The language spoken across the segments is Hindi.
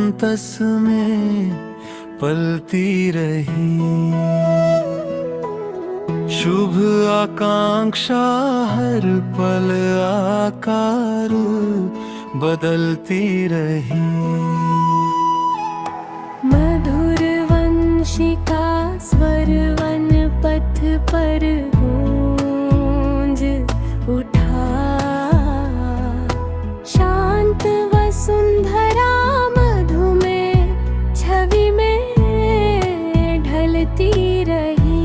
अंतस में पलती रही। शुभ आकांक्षा हर पल आकार बदलती रही। मधुर वंशिका स्वर वन पथ पर गूंज उठा। शांत वसुंधरा मधु में छवि में ढलती रही।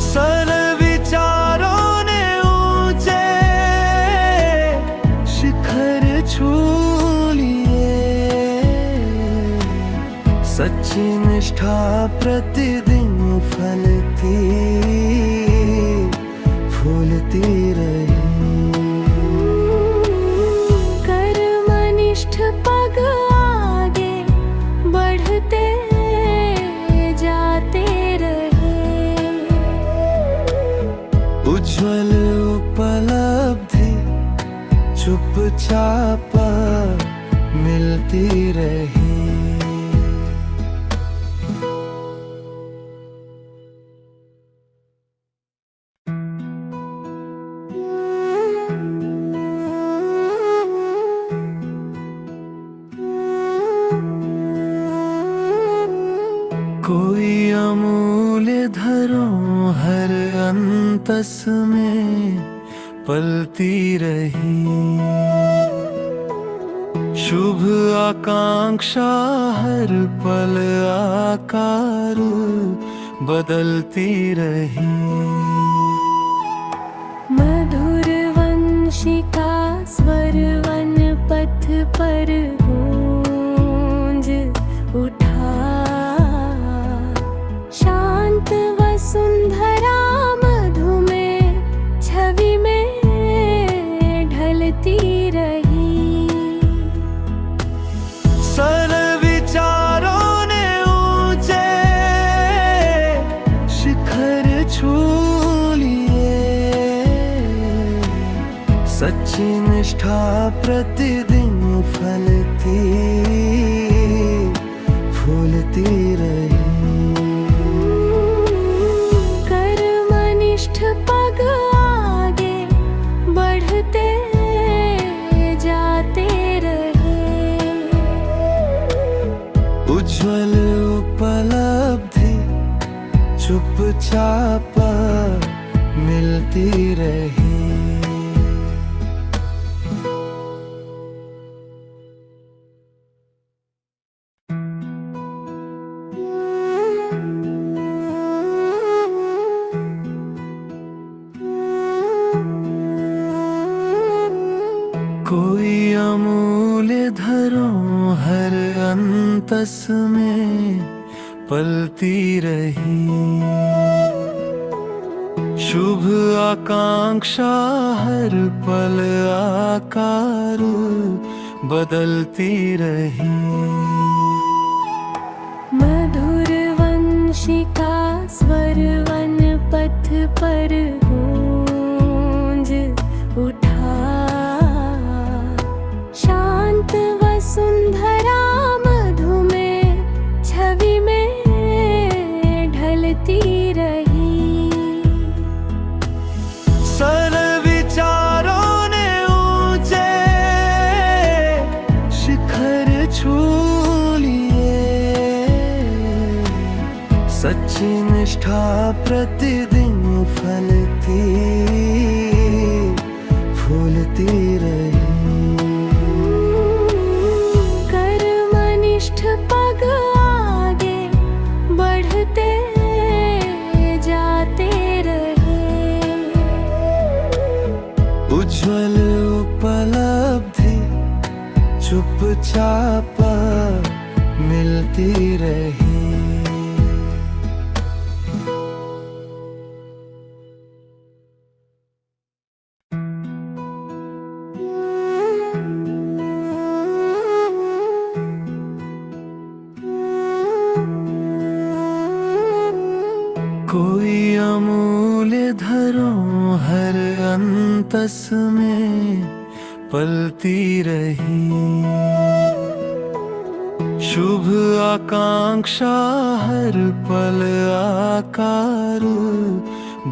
सरल विचारों ने ऊंचे शिखर छू लिए। सच्ची निष्ठा प्रतिदिन फलती फूलती रही। कर्मनिष्ठ पग आगे बढ़ते जाते रहे। उज्ज्वल उपलब्धि चुपचाप मिलती रही। कोई अमूल्य धरोहर अंतस में पलती रही। शुभ आकांक्षा हर पल आकार बदलती रही। मधुर वंशिका स्वर वन पथ पर गूंज उठा। शांत वसुंधरा मधु में छवि में ढलती रही। सरल विचारों ने ऊंचे शिखर छू लिए। सच्ची निष्ठा प्रतिदिन फलती फूलती रही। कर्मनिष्ठ पग आगे बढ़ते जाते रहे। उज्ज्वल उपलब्धि चुपचाप मिलती रही। कोई अमूल्य धरोहर अंतस में पलती रही। शुभ आकांक्षा हर पल आकार बदलती रही। मधुर वंशिका स्वर वन पथ पर गूंज उठा। शांत वसुंधरा मधु में छवि में ढलती रही। सरल विचारों ने ऊंचे शिखर छू लिए। सच्ची निष्ठा प्रतिदिन फलती फूलती रही। कर्मनिष्ठ पग आगे बढ़ते जाते रहे। उज्ज्वल उपलब्धि चुपचाप मिलती रही। कोई अमूल्य धरोहर अंतस में पलती रही। शुभ आकांक्षा हर पल आकार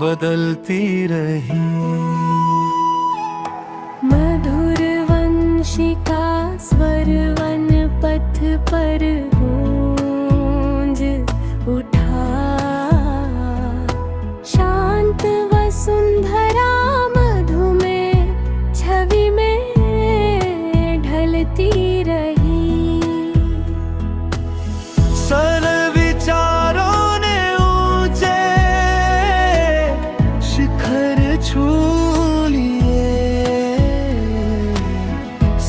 बदलती रही। मधुर वंशिका स्वर वन पथ पर गूंज उठा। शांत वसुंधरा मधु में छवि में ढलती रही। सरल विचारों ने ऊंचे शिखर छू लिए।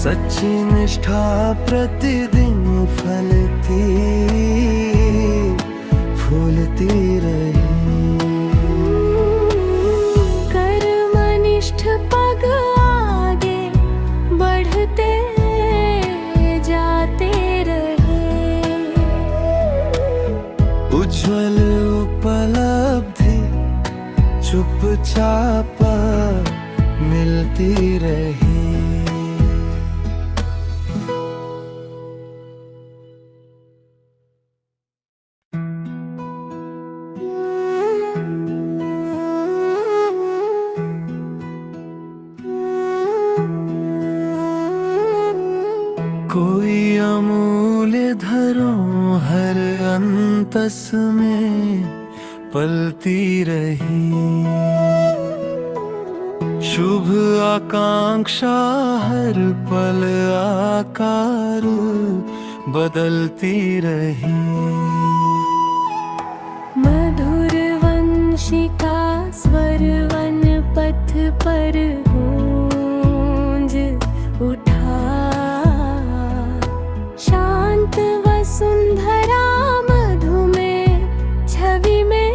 सच्ची निष्ठा प्रतिदिन फलती फूलती रही। कर्मनिष्ठ पग आगे बढ़ते जाते रहे। उज्ज्वल उपलब्धि चुपचाप मिलती रही। कोई अमूल्य धरोहर अंतस में पलती रही। शुभ आकांक्षा हर पल आकार बदलती रही। मधुर वंशिका स्वर वन पथ पर गूंज उठा। शांत वसुंधरा मधु में छवि में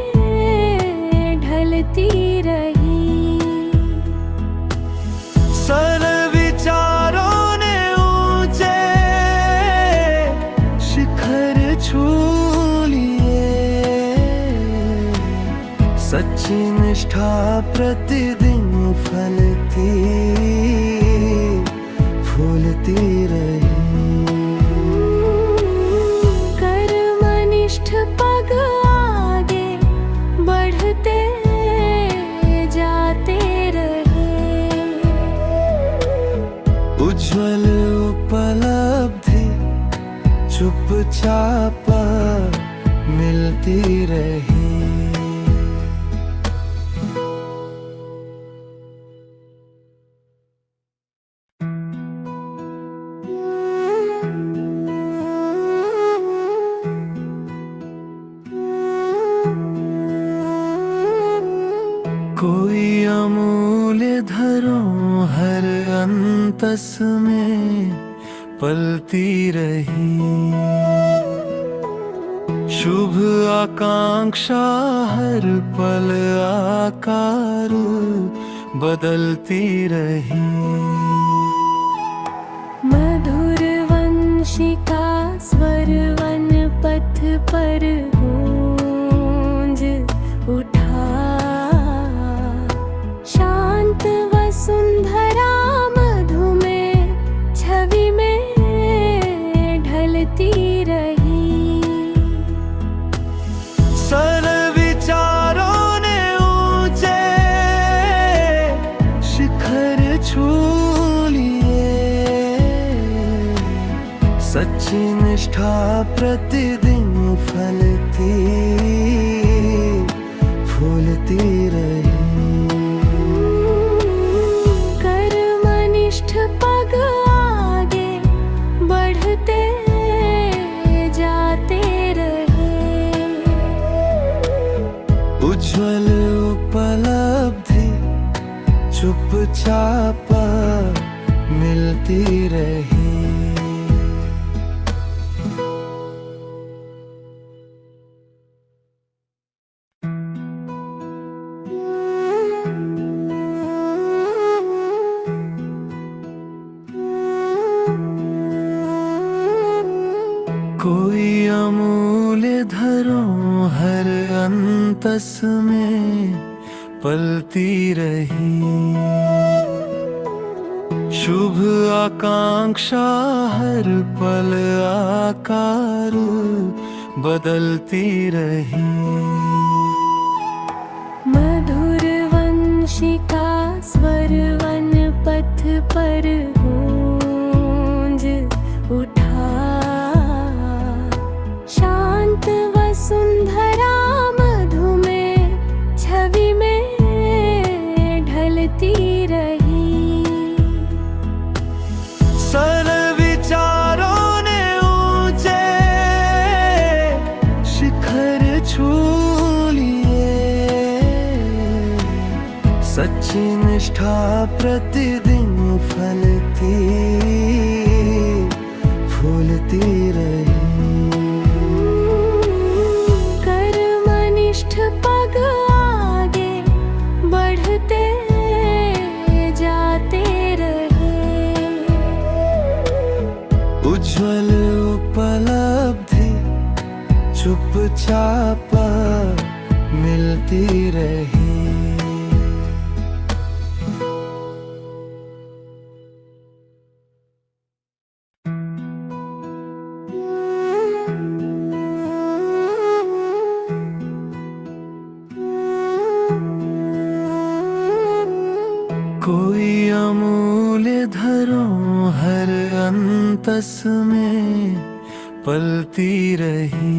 ढलती रही। सरल विचारों ने ऊंचे शिखर छू लिए। सच्ची निष्ठा प्रतिदिन फलती फूलती रही। कर्मनिष्ठ पग आगे बढ़ते जाते रहे। उज्ज्वल उपलब्धि चुपचाप मिलती रही। कोई अमूल्य धरोहर अंतस में पलती रही। शुभ आकांक्षा हर पल आकार बदलती रही। मधुर वंशिका स्वर वन पथ पर गूंज उठा। शांत वसुंधरा मधु में छवि में ढलती रही। सरल विचारों ने ऊंचे शिखर छू लिए। सच्ची निष्ठा प्रतिदिन फलती फूलती रही। कर्मनिष्ठ पग आगे बढ़ते जाते रहे। उज्ज्वल उपलब्धि चुपचाप मिलती रही। कोई अमूल्य धरोहर अंतस में पलती रही। शुभ आकांक्षा हर पल आकार बदलती रही। मधुर वंशिका स्वर वन पथ पर गूंज उठा। शांत वसुंधरा मधु में छवि में ढलती रही। सरल विचारों ने ऊंचे शिखर छू लिए। सच्ची निष्ठा प्रतिदिन फलती फूलती रही। कर्मनिष्ठ पग आगे बढ़ते जाते रहे। उज्ज्वल उपलब्धि चुपचाप मिलती रही। कोई अमूल्य धरोहर अंतस में पलती रही।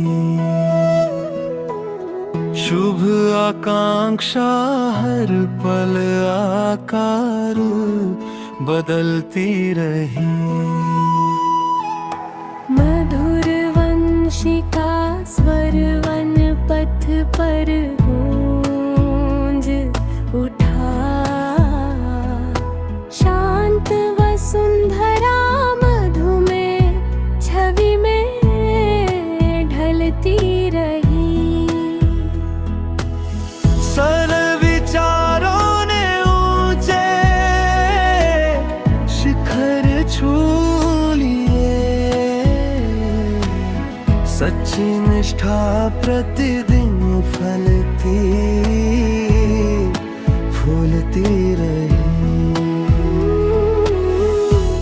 शुभ आकांक्षा हर पल आकार बदलती रही। मधुर वंशिका स्वर वन पथ पर गूंज उठा। शांत वसुंधरा मधु में छवि में ढलती रही। सरल विचारों ने ऊंचे शिखर छू लिए। सच्ची निष्ठा प्रतिदिन फलती फूलती रही।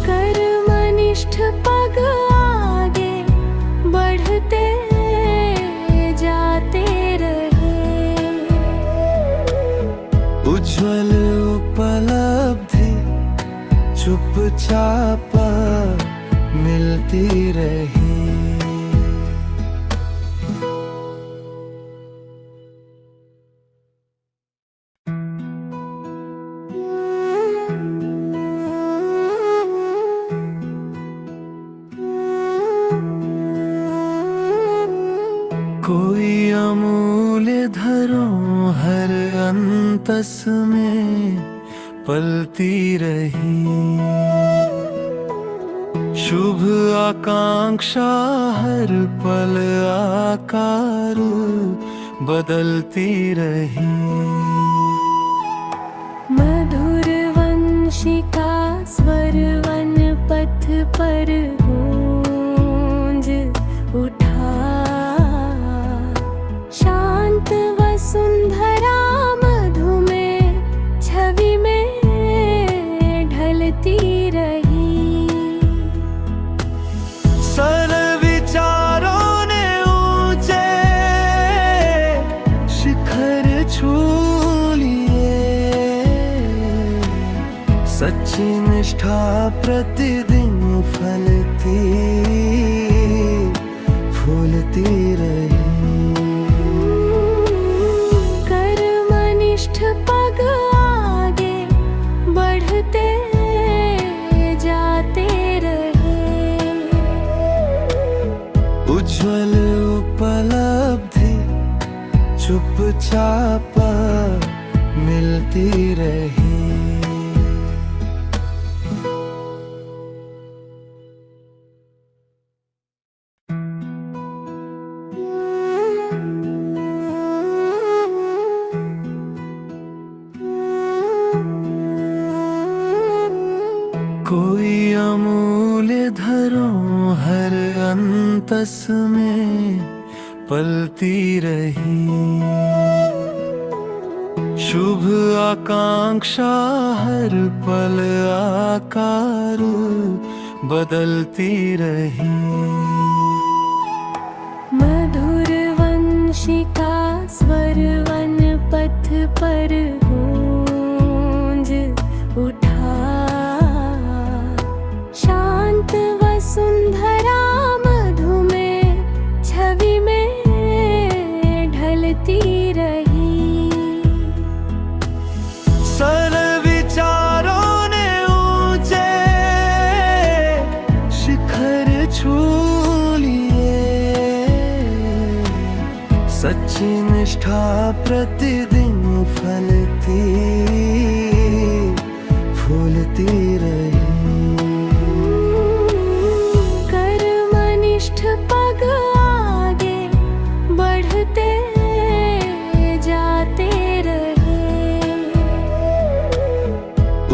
कर्मनिष्ठ पग आगे बढ़ते जाते रहे। उज्ज्वल उपलब्धि चुपचाप मिलती रही। कोई अमूल्य धरोहर अंतस में पलती रही। शुभ आकांक्षा हर पल आकार बदलती रही। मधुर वंशिका स्वर वन पथ पर गूंज उठा। शांत वसुंधरा मधु में छवि में ढलती रही। सरल विचारों ने ऊंचे शिखर छू लिए। सच्ची निष्ठा प्रतिदिन फलती फूलती रही। कर्मनिष्ठ पग आगे बढ़ते जाते रहे। उज्ज्वल उपलब्धि चुपचाप मिलती रही। कोई अमूल्य धरोहर अंतस में पलती रही। शुभ आकांक्षा हर पल आकार बदलती रही। मधुर वंशिका स्वर वन पथ पर गूंज उठा। शांत वसुंधरा मधु में छवि में ढलती रही। सरल विचारों ने ऊंचे शिखर छू लिए। सच्ची निष्ठा प्रतिदिन फलती फूलती रही। कर्मनिष्ठ पग आगे बढ़ते जाते रहे।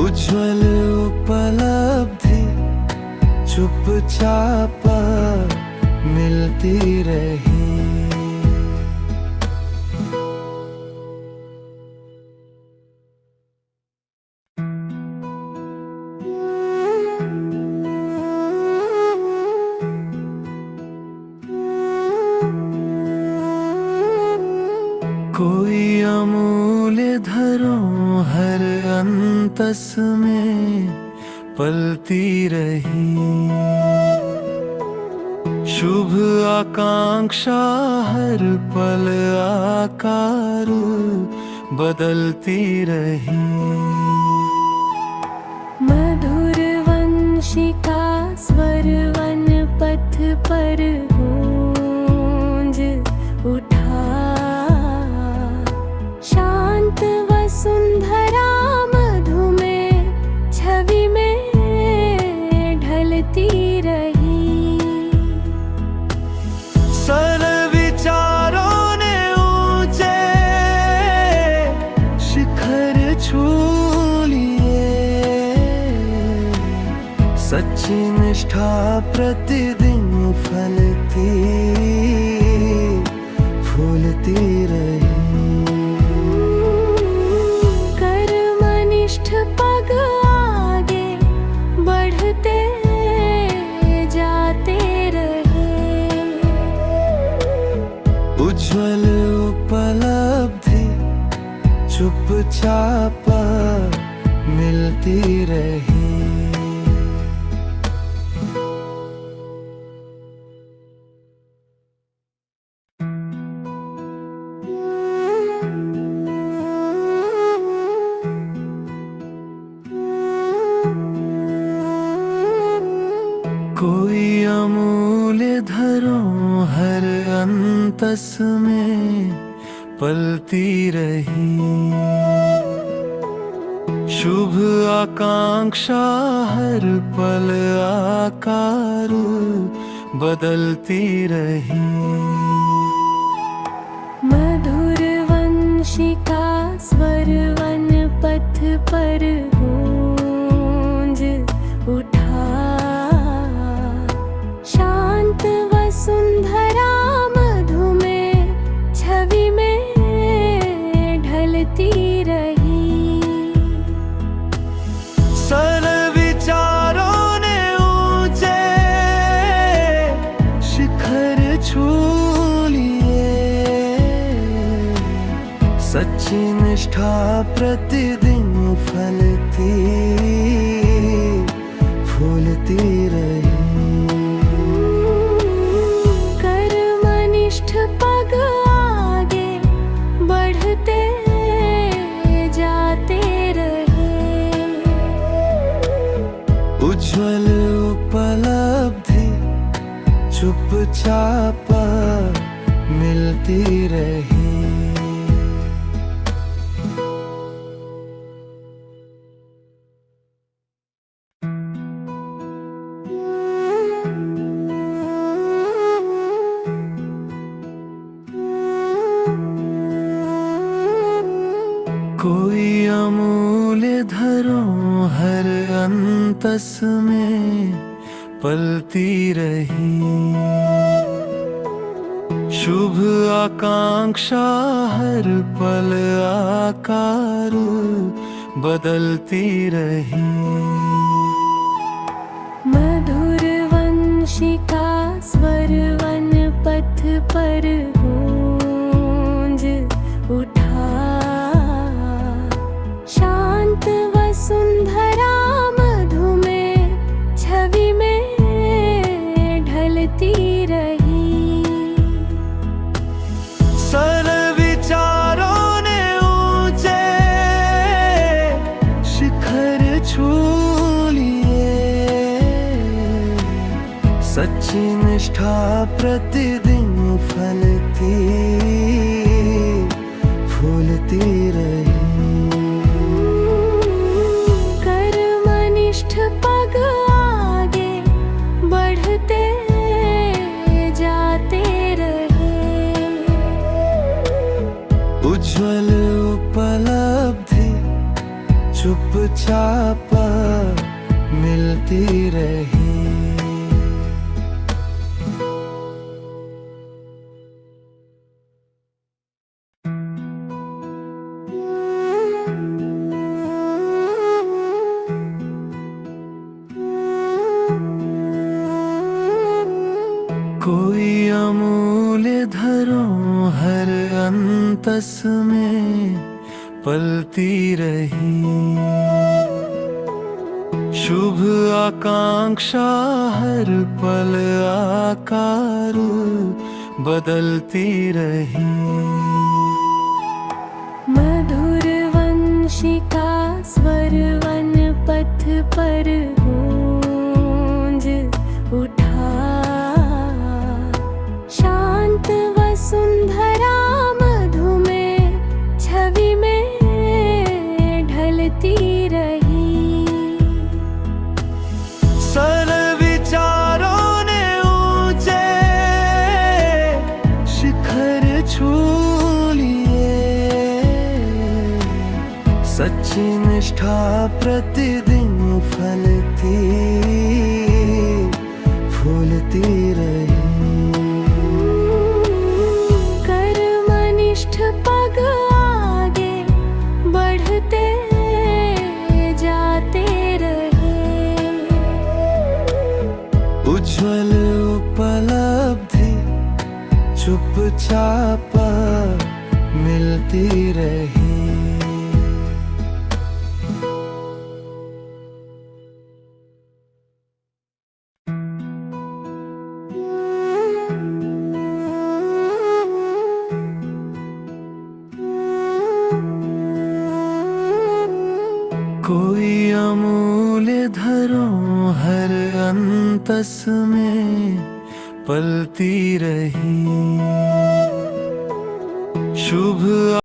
उज्ज्वल उपलब्धि चुपचाप मिलती रही। कोई अमूल्य धरोहर अंतस में पलती रही। शुभ आकांक्षा हर पल आकार बदलती रही। मधुर वंशिका स्वर वन पथ पर गूंज उठा। शांत वसुंधरा मधु में छवि में ढलती रही। सरल विचारों ने ऊंचे शिखर छू लिए। सच्ची निष्ठा प्रतिदिन फलती फूलती रही। कर्मनिष्ठ पग आगे बढ़ते जाते रहे। उज्ज्वल उपलब्धि चुपचाप मिलती रही। कोई अमूल्य धरोहर अंतस में पलती रही। शुभ आकांक्षा हर पल आकार बदलती रही। मधुर वंशिका स्वर वन पथ पर गूंज उठा। शांत वसुंधरा मधु में छवि में ढलती रही। सरल विचारों ने ऊंचे शिखर छू लिए। सच्ची निष्ठा प्रतिदिन फलती फूलती रही। कर्मनिष्ठ पग आगे बढ़ते जाते रहे। उज्ज्वल उपलब्धि चुपचाप मिलती रही। कोई अमूल्य धरोहर अंतस में पलती रही। शुभ आकांक्षा हर पल आकार बदलती रही। मधुर वंशिका स्वर वन पथ पर गूंज उठा। शांत वसुंधरा मधु में छवि में ढलती रही। सरल विचारों ने ऊंचे शिखर छू लिए। सच्ची निष्ठा प्रतिदिन फलती फूलती रही। कर्मनिष्ठ पग आगे बढ़ते जाते रहे। उज्ज्वल उपलब्धि चुपचाप मिलती रही। कोई अमूल्य धरोहर अंतस में पलती रही। शुभ आकांक्षा हर पल आकार बदलती रही। मधुर वंशिका स्वर वन पथ पर गूंज उठा। शांत वसुंधरा मधु में छवि में ढलती रही। सरल विचारों ने ऊंचे शिखर छू लिए। सच्ची निष्ठा प्रतिदिन फलती फूलती रही। कर्मनिष्ठ पग आगे बढ़ते जाते रहे। उज्ज्वल उपलब्धि चुपचाप मिलती रही। कोई अमूल्य धरोहर अंतस में पलती रही। शुभ